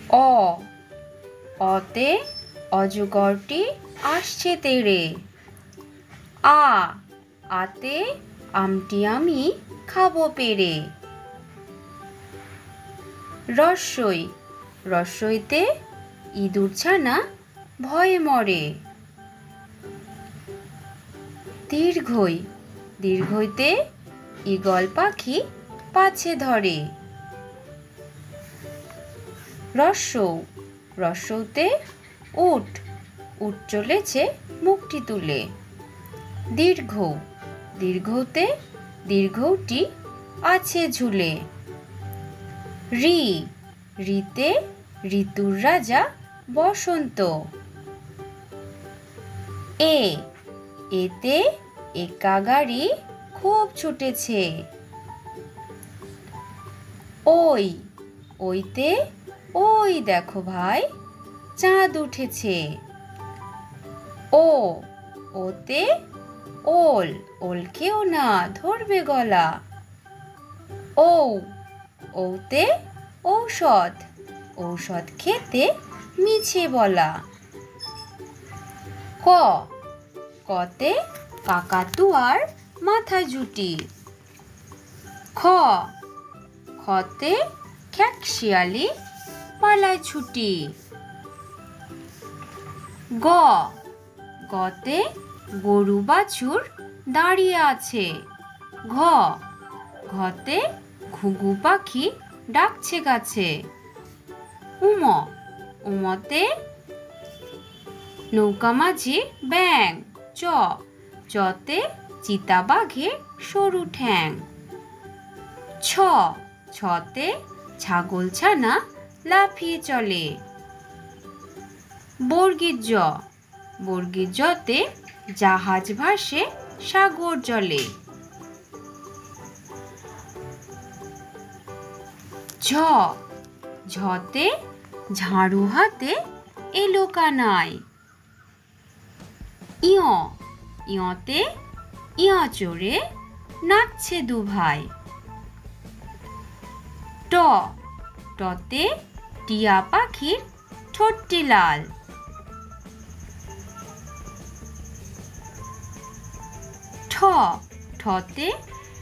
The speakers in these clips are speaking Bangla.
অ অতে অজগরটি আসছে তেড়ে। আ আতে আমটি আমি খাবো পেড়ে। রস্বই রস্বইতে ইঁদুর ছানা ভয়ে মরে। দীর্ঘই দীর্ঘইতে ঈগল পাখি পাছে ধরে। রস্বৌ রস্বৌতে উট উট চলেছে মুখটি তুলে। দীর্ঘৌ দীর্ঘৌতে দীর্ঘৌটি আছে ঝুলে। ঋ ঋতে ঋতুর রাজা বসন্ত। এ এতে একা গাড়ি খুব ছুটেছে। ওই ওইতে ওই দেখো ভাই চাঁদ উঠেছে। ও ওতে ওল ওলকেও না ধরবে গলা। ঔ ওতে ঔষধ ঔষধ খেতে মিছে বলা। ক কতে কাকাতুয়ার মাথা জুটি। খ খতে খ্যাকশিয়ালি পালায় ছুটি। গ গতে গরু বাছুর দাঁড়িয়ে আছে। ঘ ঘতে ঘুঘু পাখি ডাকছে গাছে। উম উমতে নৌকা মাঝি ব্যাঙ। চ চতে চিতাবাঘের সরু ঠ্যাং। ছ ছতে ছাগল ছানা লাফিয়ে চলে। বর্গীর জ বর্গীর জতে জাহাজ ভাসে সাগর জলে। ঝ ঝতে ঝাড়ু হাতে এলো কানাই। ইয় ইয়তে ইয়া চড়ে নাচছে দুভাই। ট টতে টিয়া পাখির ঠোঁটটি লাল। ঠ ঠতে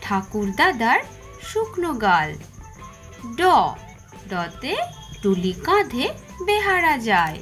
ঠাকুর দাদার শুকনো গাল। ড ডতে টুলি কাঁধে বেহারা যায়।